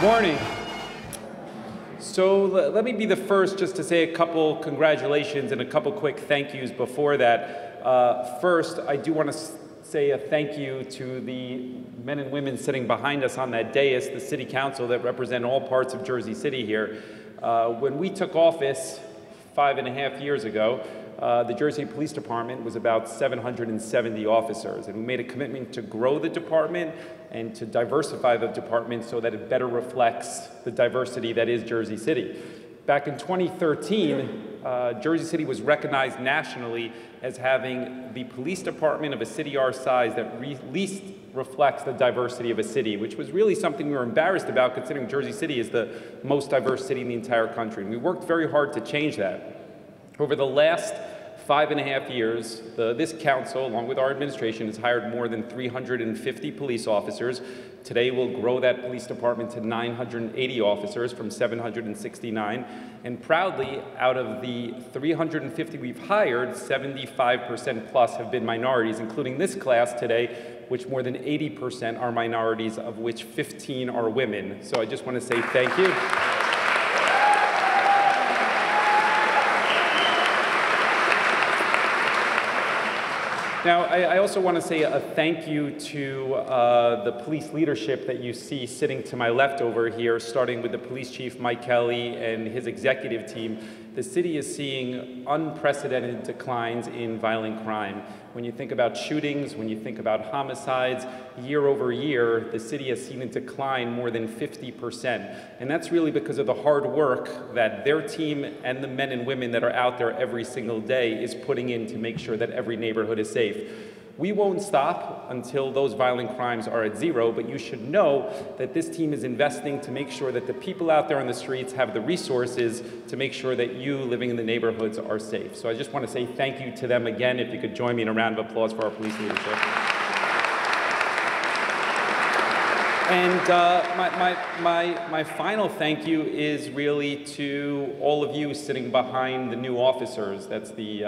Good morning. So let me be the first just to say a couple congratulations and a couple quick thank yous before that. First, I do want to say a thank you to the men and women sitting behind us on that dais, the City Council that represent all parts of Jersey City here. When we took office 5.5 years ago, the Jersey Police Department was about 770 officers, and we made a commitment to grow the department and to diversify the department so that it better reflects the diversity that is Jersey City. Back in 2013, Jersey City was recognized nationally as having the police department of a city our size that least reflects the diversity of a city, which was really something we were embarrassed about considering Jersey City is the most diverse city in the entire country. And we worked very hard to change that. Over the last 5.5 years, this council, along with our administration, has hired more than 350 police officers. Today, we'll grow that police department to 980 officers from 769. And proudly, out of the 350 we've hired, 75% plus have been minorities, including this class today, which more than 80% are minorities, of which 15 are women. So I just want to say thank you. Now, I also want to say a thank you to the police leadership that you see sitting to my left over here, starting with the police chief, Mike Kelly, and his executive team. The city is seeing unprecedented declines in violent crime. When you think about shootings, when you think about homicides, year over year, the city has seen a decline more than 50%. And that's really because of the hard work that their team and the men and women that are out there every single day is putting in to make sure that every neighborhood is safe. We won't stop until those violent crimes are at zero, but you should know that this team is investing to make sure that the people out there on the streets have the resources to make sure that you living in the neighborhoods are safe. So I just want to say thank you to them again. If you could join me in a round of applause for our police leadership. And my final thank you is really to all of you sitting behind the new officers. That's the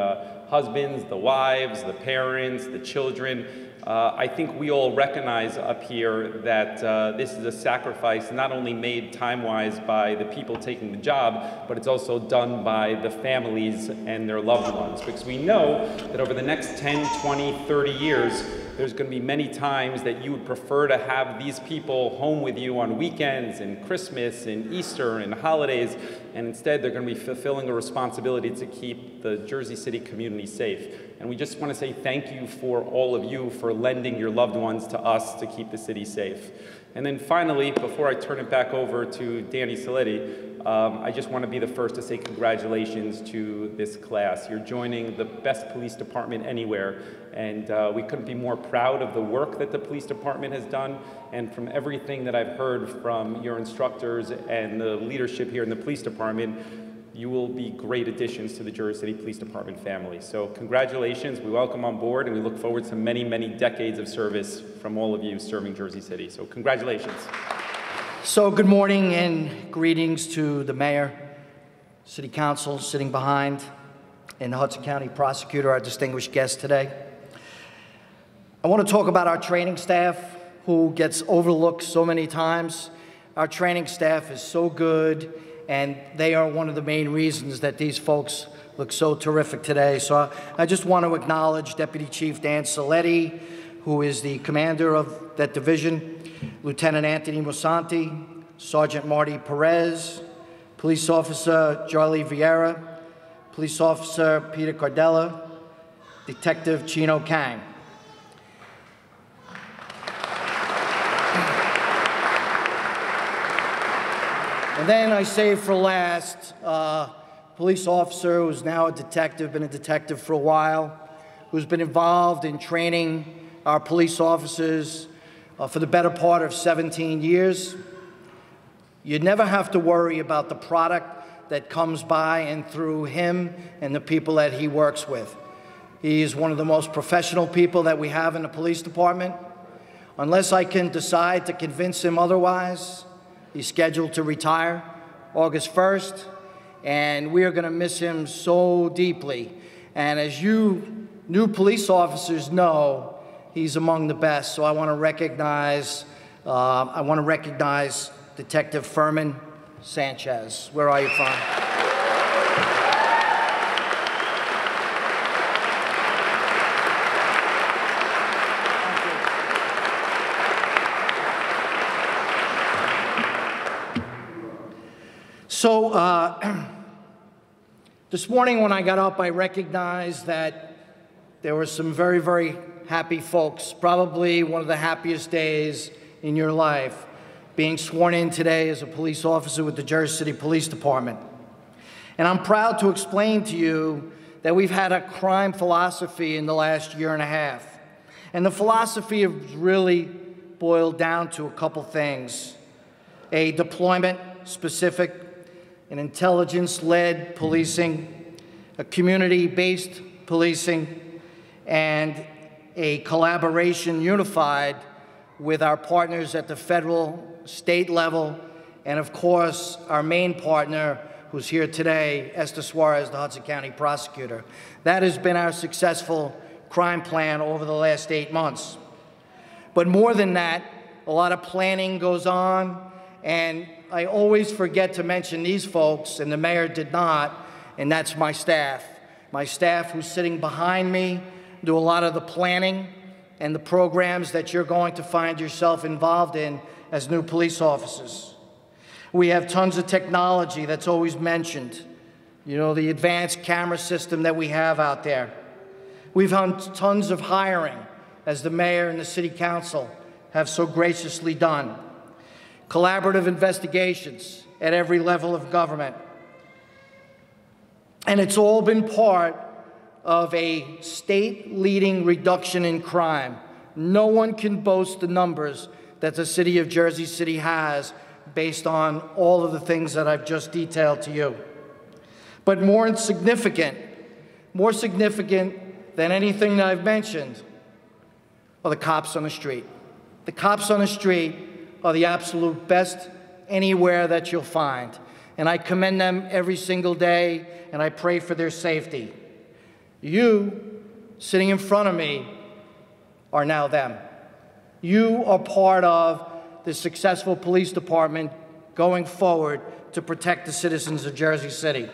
husbands, the wives, the parents, the children. I think we all recognize up here that this is a sacrifice not only made time-wise by the people taking the job, but it's also done by the families and their loved ones. Because we know that over the next 10, 20, 30 years, there's going to be many times that you would prefer to have these people home with you on weekends and Christmas and Easter and holidays, and instead they're going to be fulfilling a responsibility to keep the Jersey City community safe. And we just want to say thank you for all of you for lending your loved ones to us to keep the city safe. And then finally, before I turn it back over to Danny Saletti, I just want to be the first to say congratulations to this class. You're joining the best police department anywhere, and we couldn't be more proud of the work that the police department has done. And from everything that I've heard from your instructors and the leadership here in the police department, you will be great additions to the Jersey City Police Department family. So congratulations, we welcome on board, and we look forward to many, many decades of service from all of you serving Jersey City. So congratulations. So good morning and greetings to the mayor, city council sitting behind, and the Hudson County prosecutor, our distinguished guest today. I want to talk about our training staff, who gets overlooked so many times. Our training staff is so good, and they are one of the main reasons that these folks look so terrific today. So I just want to acknowledge Deputy Chief Dan Saletti, who is the commander of that division, Lieutenant Anthony Mosanti, Sergeant Marty Perez, Police Officer Charlie Vieira, Police Officer Peter Cardella, Detective Chino Kang. And then I save for last, police officer who's now a detective, been a detective for a while, who's been involved in training our police officers for the better part of 17 years. You never have to worry about the product that comes by and through him and the people that he works with. He is one of the most professional people that we have in the police department. Unless I can decide to convince him otherwise, he's scheduled to retire August 1st, and we are going to miss him so deeply. And as you new police officers know, he's among the best. So I want to recognize Detective Furman Sanchez. Where are you, Furman? So, this morning when I got up, I recognized that there were some very, very happy folks, probably one of the happiest days in your life, being sworn in today as a police officer with the Jersey City Police Department. And I'm proud to explain to you that we've had a crime philosophy in the last year and a half. And the philosophy has really boiled down to a couple things: a deployment-specific, an intelligence-led policing, a community-based policing, and a collaboration unified with our partners at the federal, state level, and of course, our main partner, who's here today, Esther Suarez, the Hudson County prosecutor. That has been our successful crime plan over the last 8 months. But more than that, a lot of planning goes on, and I always forget to mention these folks, and the mayor did not, and that's my staff. My staff who's sitting behind me do a lot of the planning and the programs that you're going to find yourself involved in as new police officers. We have tons of technology that's always mentioned. You know, the advanced camera system that we have out there. We've done tons of hiring, as the mayor and the city council have so graciously done. Collaborative investigations at every level of government. And it's all been part of a state-leading reduction in crime. No one can boast the numbers that the city of Jersey City has based on all of the things that I've just detailed to you. But more significant than anything that I've mentioned are the cops on the street. The cops on the street are the absolute best anywhere that you'll find. And I commend them every single day, and I pray for their safety. You, sitting in front of me, are now them. You are part of the successful police department going forward to protect the citizens of Jersey City.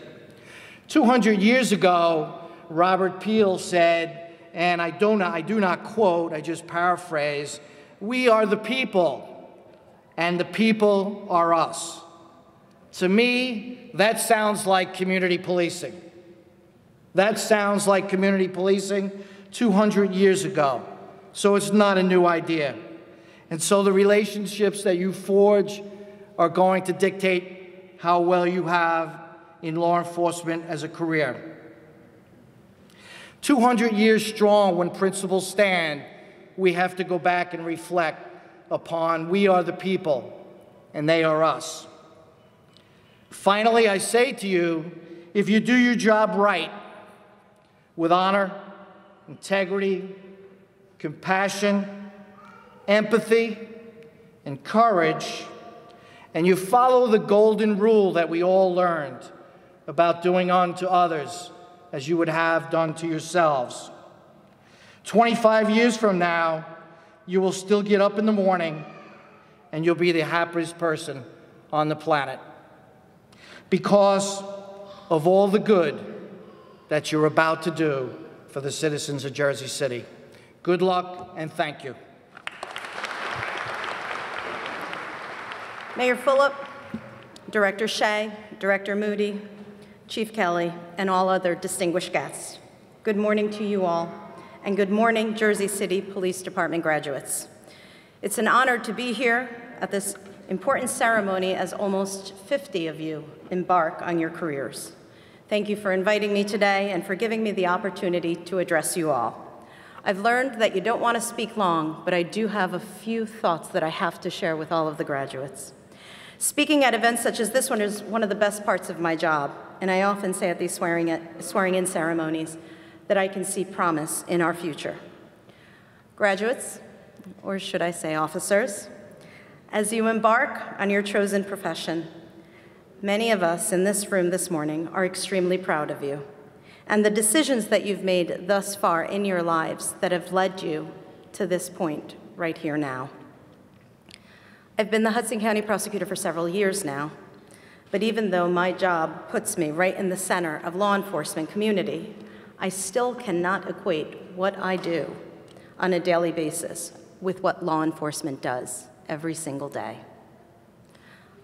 200 years ago, Robert Peel said, and I do not quote, I just paraphrase, "We are the people, and the people are us." To me, that sounds like community policing. That sounds like community policing 200 years ago. So it's not a new idea. And so the relationships that you forge are going to dictate how well you have in law enforcement as a career. 200 years strong, when principles stand, we have to go back and reflect upon we are the people and they are us. Finally, I say to you, if you do your job right, with honor, integrity, compassion, empathy, and courage, and you follow the golden rule that we all learned about doing unto others as you would have done to yourselves. 25 years from now, you will still get up in the morning and you'll be the happiest person on the planet because of all the good that you're about to do for the citizens of Jersey City. Good luck and thank you. Mayor Fulop, Director Shea, Director Moody, Chief Kelly, and all other distinguished guests. Good morning to you all, and good morning, Jersey City Police Department graduates. It's an honor to be here at this important ceremony as almost 50 of you embark on your careers. Thank you for inviting me today and for giving me the opportunity to address you all. I've learned that you don't want to speak long, but I do have a few thoughts that I have to share with all of the graduates. Speaking at events such as this one is one of the best parts of my job, and I often say at these swearing-in ceremonies that I can see promise in our future. Graduates, or should I say officers, as you embark on your chosen profession, many of us in this room this morning are extremely proud of you and the decisions that you've made thus far in your lives that have led you to this point right here now. I've been the Hudson County prosecutor for several years now, but even though my job puts me right in the center of law enforcement community, I still cannot equate what I do on a daily basis with what law enforcement does every single day.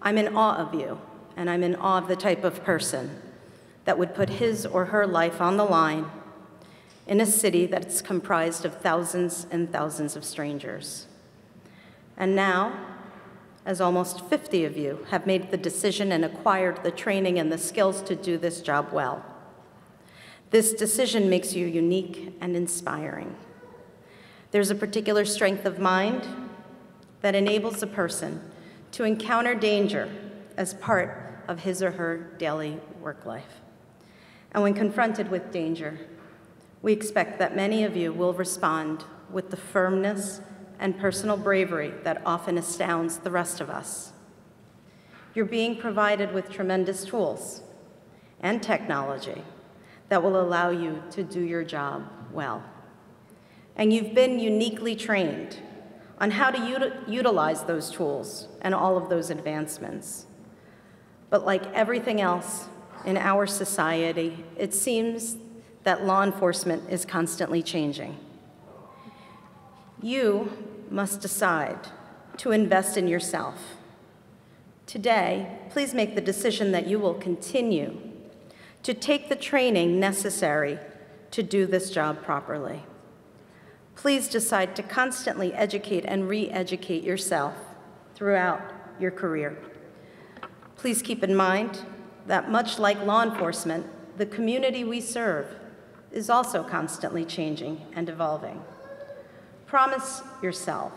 I'm in awe of you, and I'm in awe of the type of person that would put his or her life on the line in a city that's comprised of thousands and thousands of strangers. And now, as almost 50 of you have made the decision and acquired the training and the skills to do this job well, this decision makes you unique and inspiring. There's a particular strength of mind that enables a person to encounter danger as part of his or her daily work life. And when confronted with danger, we expect that many of you will respond with the firmness and personal bravery that often astounds the rest of us. You're being provided with tremendous tools and technology that will allow you to do your job well. And you've been uniquely trained on how to utilize those tools and all of those advancements. But like everything else in our society, it seems that law enforcement is constantly changing. You must decide to invest in yourself. Today, please make the decision that you will continue to take the training necessary to do this job properly. Please decide to constantly educate and re-educate yourself throughout your career. Please keep in mind that much like law enforcement, the community we serve is also constantly changing and evolving. Promise yourself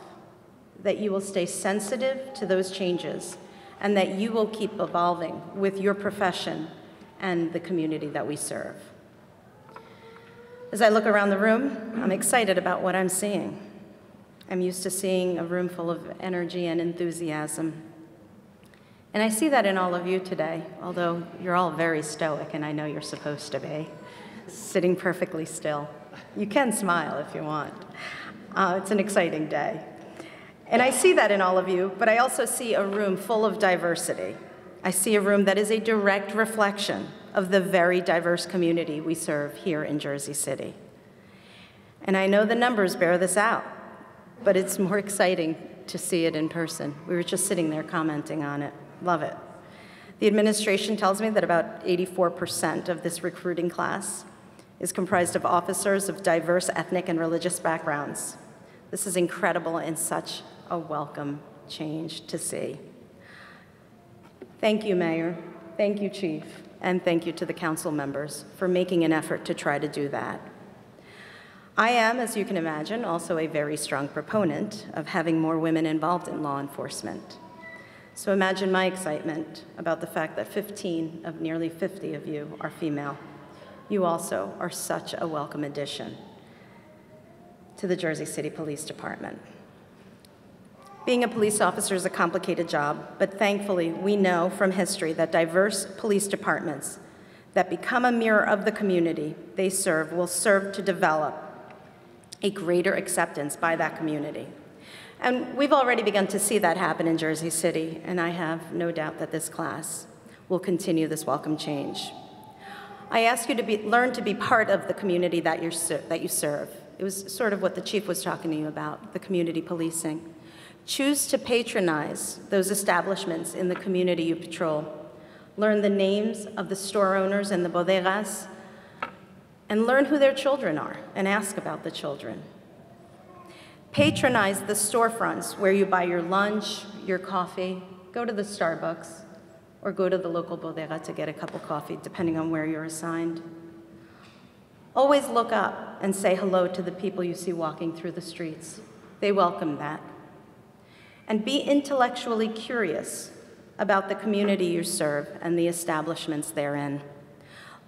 that you will stay sensitive to those changes and that you will keep evolving with your profession and the community that we serve. As I look around the room, I'm excited about what I'm seeing. I'm used to seeing a room full of energy and enthusiasm. And I see that in all of you today, although you're all very stoic, and I know you're supposed to be, sitting perfectly still. You can smile if you want. It's an exciting day. And I see that in all of you, but I also see a room full of diversity. I see a room that is a direct reflection of the very diverse community we serve here in Jersey City. And I know the numbers bear this out, but it's more exciting to see it in person. We were just sitting there commenting on it. Love it. The administration tells me that about 84% of this recruiting class is comprised of officers of diverse ethnic and religious backgrounds. This is incredible and such a welcome change to see. Thank you, Mayor. Thank you, Chief. And thank you to the council members for making an effort to try to do that. I am, as you can imagine, also a very strong proponent of having more women involved in law enforcement. So imagine my excitement about the fact that 15 of nearly 50 of you are female. You also are such a welcome addition to the Jersey City Police Department. Being a police officer is a complicated job, but thankfully we know from history that diverse police departments that become a mirror of the community they serve will serve to develop a greater acceptance by that community. And we've already begun to see that happen in Jersey City, and I have no doubt that this class will continue this welcome change. I ask you to learn to be part of the community that you serve. It was sort of what the chief was talking to you about, the community policing. Choose to patronize those establishments in the community you patrol. Learn the names of the store owners and the bodegas, and learn who their children are, and ask about the children. Patronize the storefronts where you buy your lunch, your coffee, go to the Starbucks, or go to the local bodega to get a cup of coffee, depending on where you're assigned. Always look up and say hello to the people you see walking through the streets. They welcome that. And be intellectually curious about the community you serve and the establishments therein.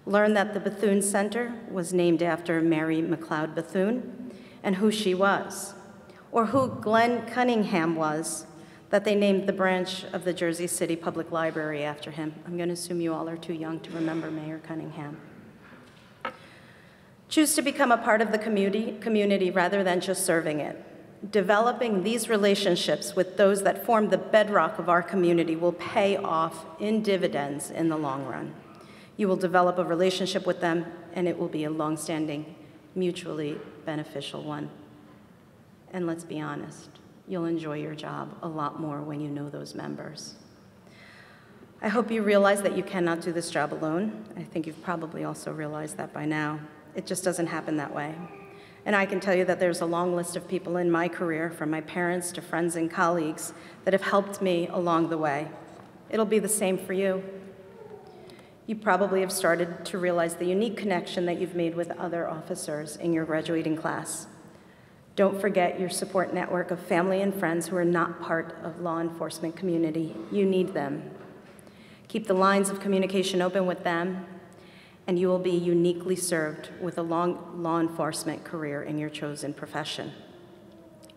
Learn that the Bethune Center was named after Mary McLeod Bethune and who she was, or who Glenn Cunningham was, that they named the branch of the Jersey City Public Library after him. I'm going to assume you all are too young to remember Mayor Cunningham. Choose to become a part of the community rather than just serving it. Developing these relationships with those that form the bedrock of our community will pay off in dividends in the long run. You will develop a relationship with them, and it will be a long-standing, mutually beneficial one. And let's be honest, you'll enjoy your job a lot more when you know those members. I hope you realize that you cannot do this job alone. I think you've probably also realized that by now. It just doesn't happen that way. And I can tell you that there's a long list of people in my career, from my parents to friends and colleagues, that have helped me along the way. It'll be the same for you. You probably have started to realize the unique connection that you've made with other officers in your graduating class. Don't forget your support network of family and friends who are not part of law enforcement community. You need them. Keep the lines of communication open with them, and you will be uniquely served with a long law enforcement career in your chosen profession.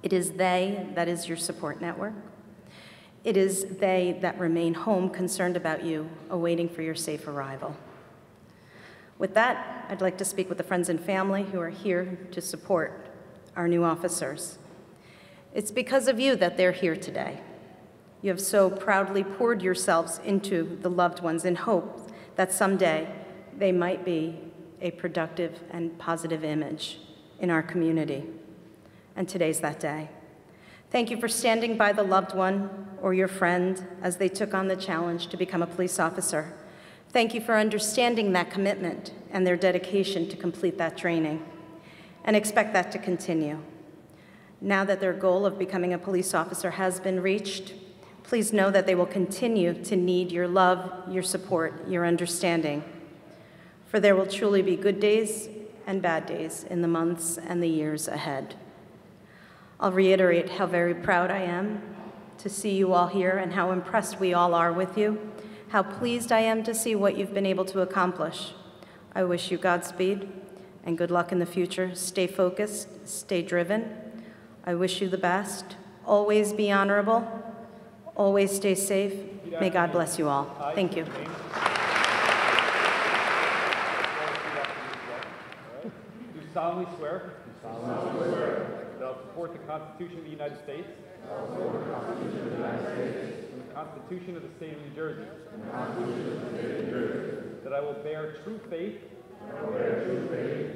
It is they that is your support network. It is they that remain home concerned about you, awaiting for your safe arrival. With that, I'd like to speak with the friends and family who are here to support our new officers. It's because of you that they're here today. You have so proudly poured yourselves into the loved ones in hope that someday they might be a productive and positive image in our community. And today's that day. Thank you for standing by the loved one or your friend as they took on the challenge to become a police officer. Thank you for understanding that commitment and their dedication to complete that training, and expect that to continue. Now that their goal of becoming a police officer has been reached, please know that they will continue to need your love, your support, your understanding. For there will truly be good days and bad days in the months and the years ahead. I'll reiterate how very proud I am to see you all here and how impressed we all are with you, how pleased I am to see what you've been able to accomplish. I wish you Godspeed and good luck in the future. Stay focused, stay driven. I wish you the best. Always be honorable. Always stay safe. May God bless you all. Thank you. Do solemnly swear that I will support the Constitution of the United States and the Constitution of the State of New Jersey, that I will bear true faith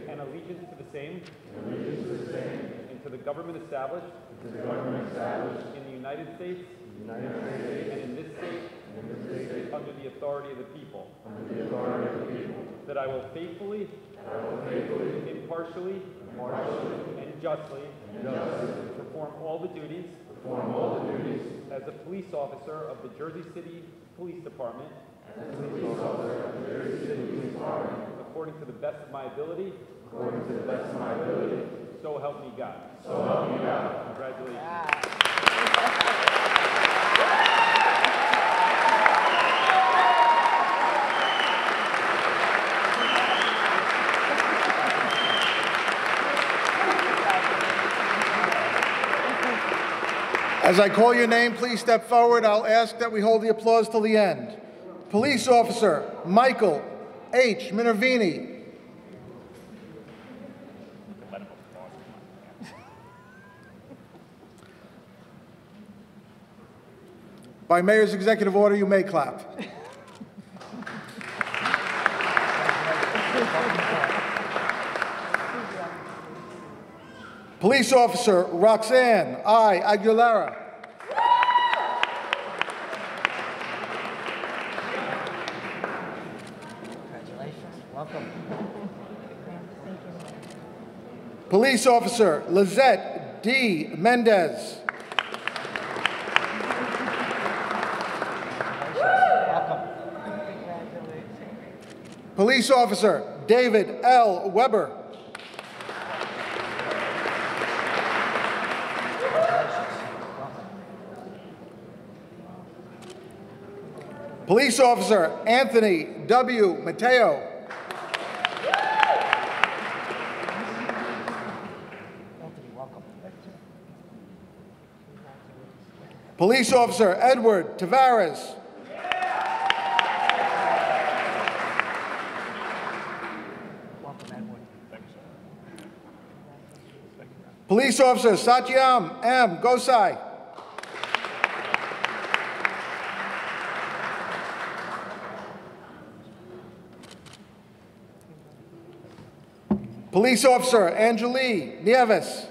and allegiance to the same and to the government established in the United States and in this state under the authority of the people, that I will faithfully, impartially, and justly perform all the duties as a police officer of the Jersey City Police Department according to the best of my ability, so help me God. Congratulations. As I call your name, please step forward. I'll ask that we hold the applause till the end. Police Officer Michael H. Minervini. By Mayor's executive order, you may clap. Police Officer Roxanne I. Aguilera. Congratulations. Welcome. Police Officer Lizette D. Mendez. Police Officer David L. Weber. Police Officer Anthony W. Mateo. Police Officer Edward Tavares. Police Officer Satyam M. Gosai. Police Officer Anjali Nieves.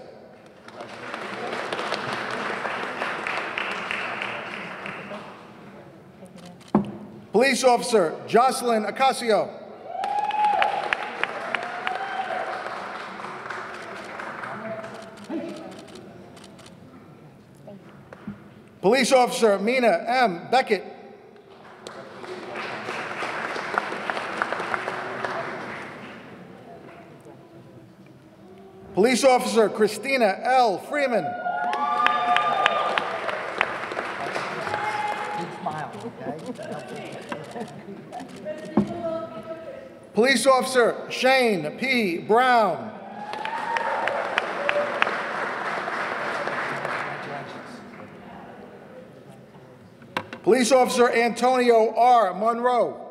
Police Officer Jocelyn Acasio. Police Officer Mina M. Beckett. Police Officer Christina L. Freeman. Police Officer Shane P. Brown. Police Officer Antonio R. Monroe.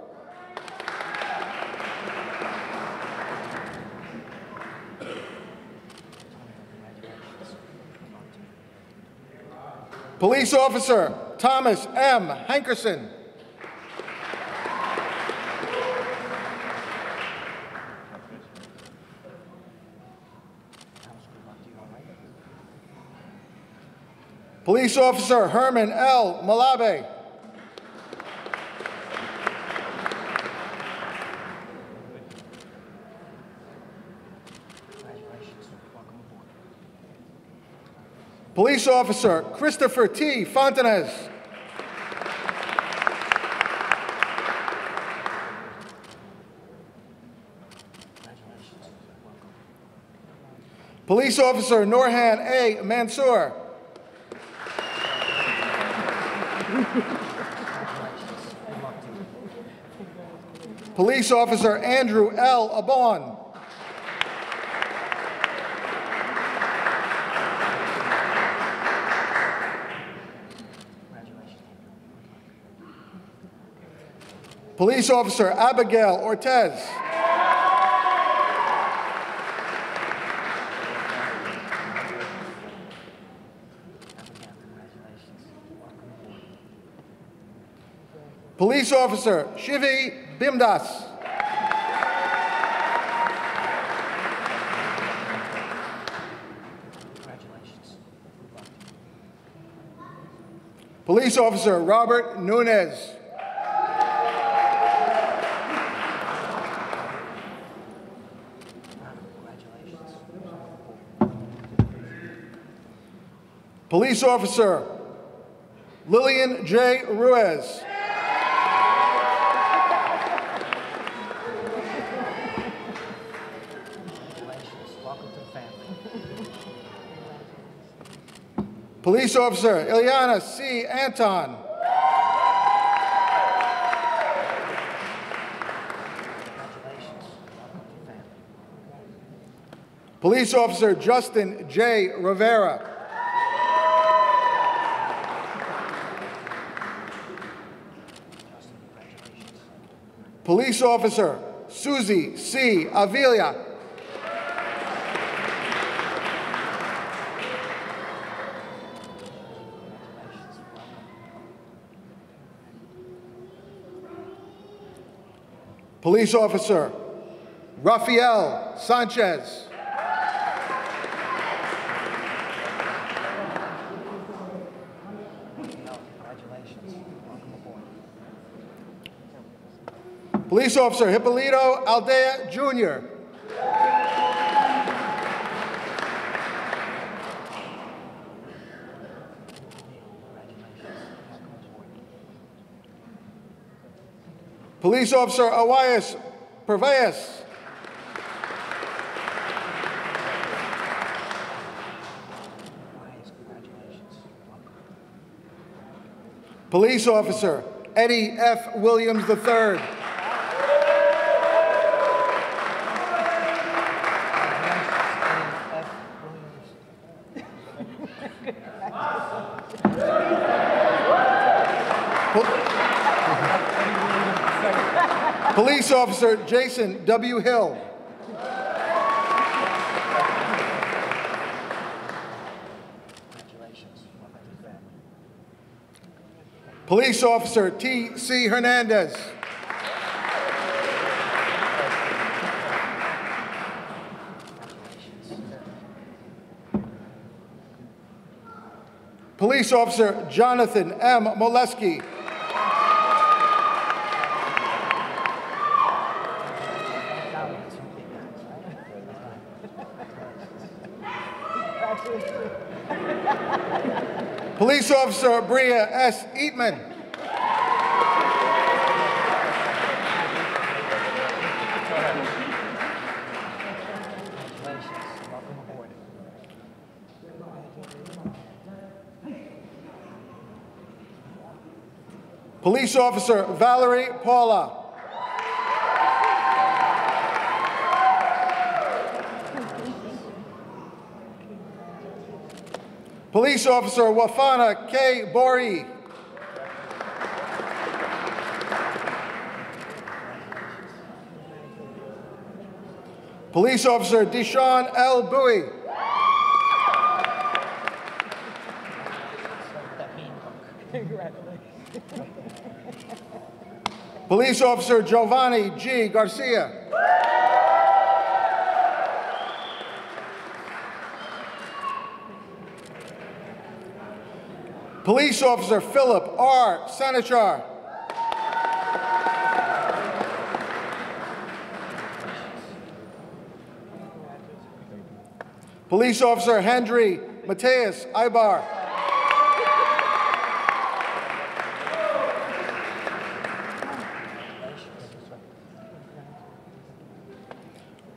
Police Officer Thomas M. Hankerson. Police Officer Herman L. Malabe. Police Officer Christopher T. Fontanez. Police Officer Norhan A. Mansour. Police Officer Andrew L. Abon. Police Officer Abigail Ortez. Police Officer Shivi Bimdas. Police Officer Robert Nunez. Police Officer Lillian J. Ruiz. Police Officer Ilyana C. Anton. Police Officer Justin J. Rivera. Police Officer Susie C. Avila. Police Officer Rafael Sanchez. Police Officer Hippolito Aldea, Jr. Police Officer Awais Pervez. Police Officer Eddie F. Williams III. Police Officer Jason W. Hill. Police Officer T.C. Hernandez. Police Officer Jonathan M. Molesky. Police Officer Bria S. Eatman. Police Officer Valerie Paula. Police Officer Wafana K. Bori. Police Officer Deshaun L. Bowie. Police Officer Giovanni G. Garcia. Police Officer Philip R. Sanachar. Police Officer Henry Mateus Ibar.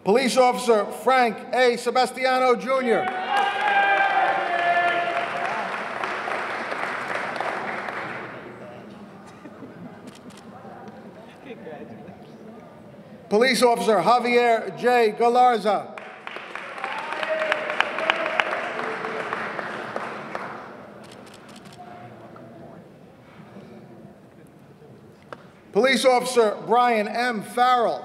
Police Officer Frank A. Sebastiano, Jr. Police Officer Javier J. Galarza. Police Officer Brian M. Farrell.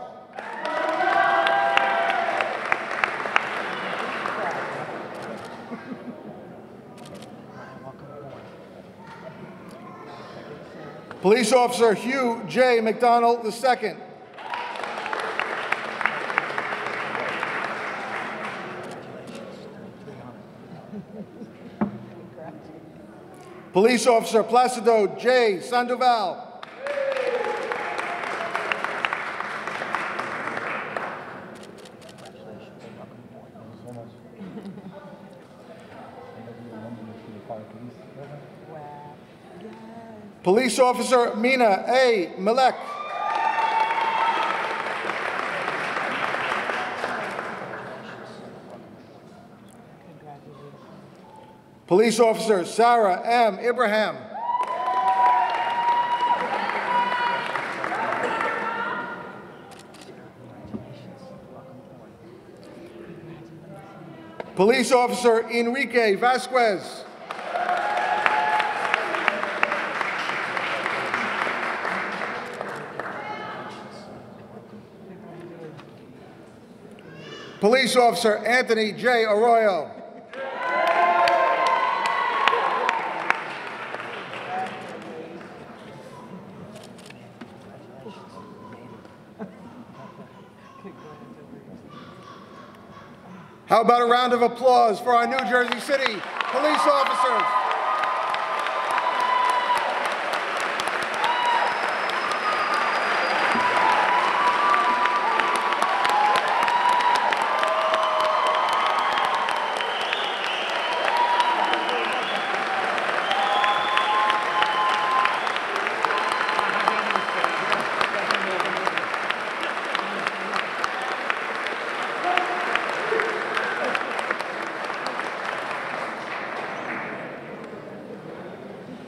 Police Officer Hugh J. McDonald II. Police Officer Placido J. Sandoval. Police Officer Mina A. Malek. Police Officer Sarah M. Ibrahim. Police Officer Enrique Vasquez. Police Officer Anthony J. Arroyo. How about a round of applause for our New Jersey City police officers?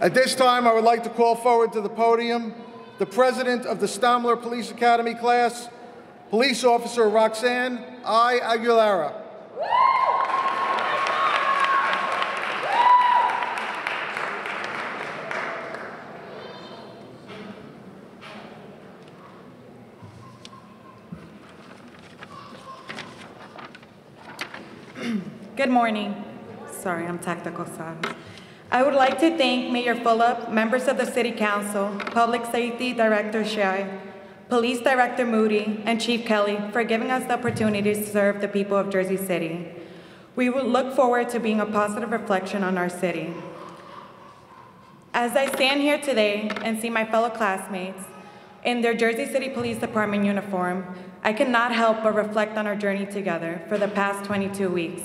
At this time, I would like to call forward to the podium the president of the Stamler Police Academy class, Police Officer Roxanne I. Aguilera. Good morning. Sorry, I'm tactical, so I would like to thank Mayor Fulop, members of the City Council, Public Safety Director Shea, Police Director Moody, and Chief Kelly for giving us the opportunity to serve the people of Jersey City. We will look forward to being a positive reflection on our city. As I stand here today and see my fellow classmates in their Jersey City Police Department uniform, I cannot help but reflect on our journey together for the past 22 weeks.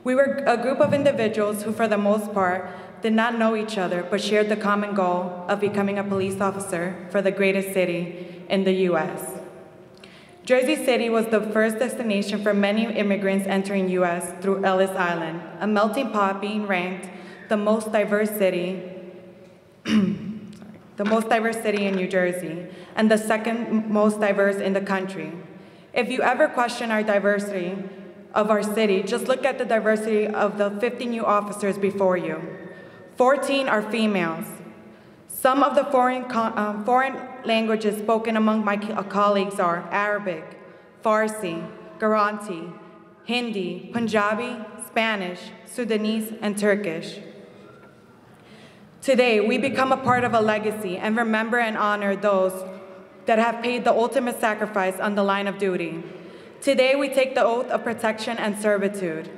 We were a group of individuals who, for the most part, did not know each other, but shared the common goal of becoming a police officer for the greatest city in the U.S. Jersey City was the first destination for many immigrants entering U.S. through Ellis Island, a melting pot being ranked the most diverse city in New Jersey, and the second most diverse in the country. If you ever question our diversity of our city, just look at the diversity of the 50 new officers before you. 14 are females. Some of the foreign languages spoken among my colleagues are Arabic, Farsi, Gujarati, Hindi, Punjabi, Spanish, Sudanese, and Turkish. Today, we become a part of a legacy and remember and honor those that have paid the ultimate sacrifice on the line of duty. Today, we take the oath of protection and servitude.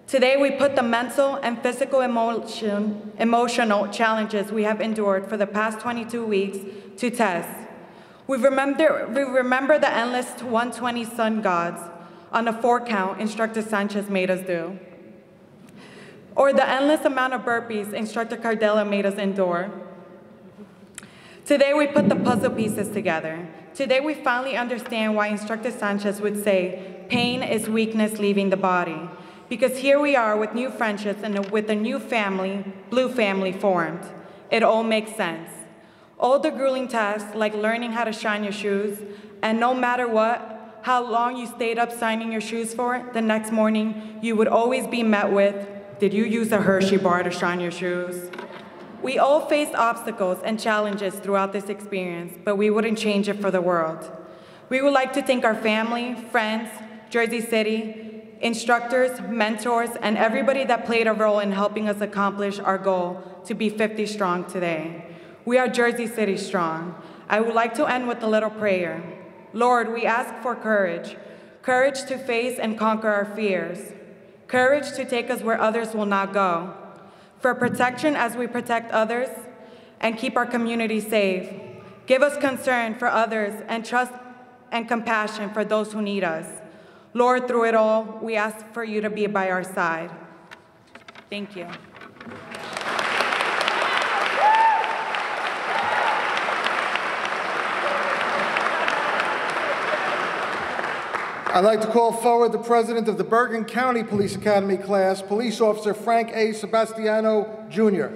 Today, we put the mental and physical emotional challenges we have endured for the past 22 weeks to test. We remember the endless 120 sun gods on a 4-count Instructor Sanchez made us do, or the endless amount of burpees Instructor Cardella made us endure. Today, we put the puzzle pieces together. Today, we finally understand why Instructor Sanchez would say, pain is weakness leaving the body. Because here we are with new friendships and with a new family, Blue family, formed. It all makes sense. All the grueling tasks, like learning how to shine your shoes, and no matter what, how long you stayed up shining your shoes for, the next morning you would always be met with, did you use a Hershey bar to shine your shoes? We all faced obstacles and challenges throughout this experience, but we wouldn't change it for the world. We would like to thank our family, friends, Jersey City, instructors, mentors, and everybody that played a role in helping us accomplish our goal to be 50 strong today. We are Jersey City strong. I would like to end with a little prayer. Lord, we ask for courage, courage to face and conquer our fears, courage to take us where others will not go, for protection as we protect others and keep our community safe. Give us concern for others and trust and compassion for those who need us. Lord, through it all, we ask for you to be by our side. Thank you. I'd like to call forward the president of the Bergen County Police Academy class, Police Officer Frank A. Sebastiano, Jr.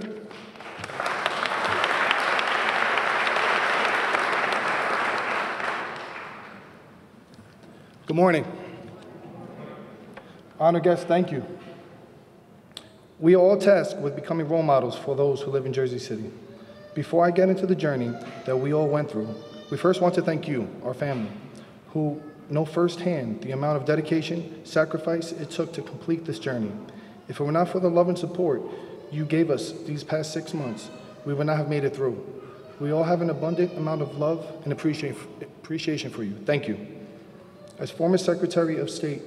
Good morning. Honored guests, thank you. We are all tasked with becoming role models for those who live in Jersey City. Before I get into the journey that we all went through, we first want to thank you, our family, who know firsthand the amount of dedication, sacrifice it took to complete this journey. If it were not for the love and support you gave us these past 6 months, we would not have made it through. We all have an abundant amount of love and appreciation for you. Thank you. As former Secretary of State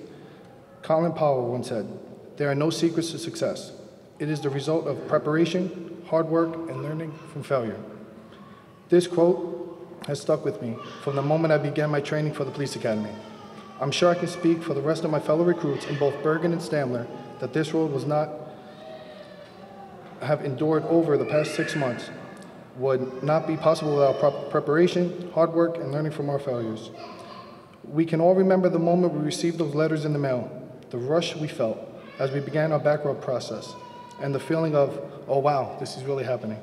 Colin Powell once said, there are no secrets to success. It is the result of preparation, hard work, and learning from failure. This quote has stuck with me from the moment I began my training for the Police Academy. I'm sure I can speak for the rest of my fellow recruits in both Bergen and Stamler that this road was not have endured over the past 6 months would not be possible without proper preparation, hard work, and learning from our failures. We can all remember the moment we received those letters in the mail, the rush we felt as we began our background process, and the feeling of, oh wow, this is really happening.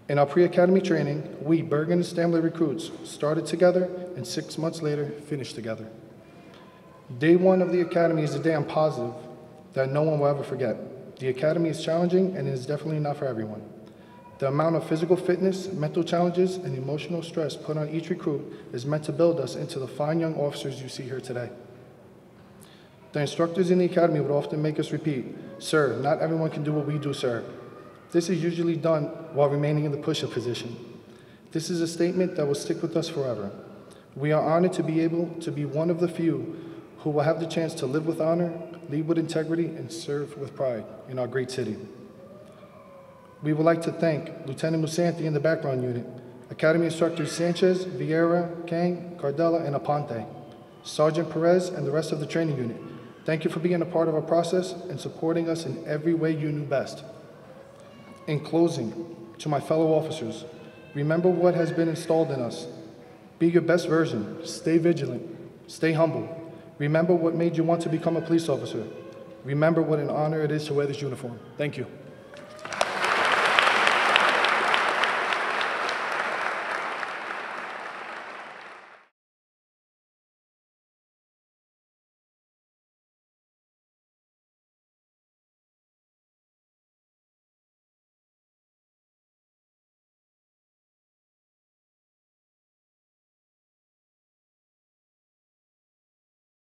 In our pre-academy training, we, Bergen and Stamler recruits, started together and 6 months later, finished together. Day one of the academy is a day I'm positive that no one will ever forget. The academy is challenging and it is definitely not for everyone. The amount of physical fitness, mental challenges, and emotional stress put on each recruit is meant to build us into the fine young officers you see here today. The instructors in the academy would often make us repeat, "Sir, not everyone can do what we do, sir." This is usually done while remaining in the push-up position. This is a statement that will stick with us forever. We are honored to be able to be one of the few who will have the chance to live with honor, lead with integrity, and serve with pride in our great city. We would like to thank Lieutenant Musanti in the background unit, Academy Instructors Sanchez, Vieira, Kang, Cardella, and Aponte, Sergeant Perez, and the rest of the training unit. Thank you for being a part of our process and supporting us in every way you knew best. In closing, to my fellow officers, remember what has been installed in us. Be your best version, stay vigilant, stay humble. Remember what made you want to become a police officer. Remember what an honor it is to wear this uniform. Thank you.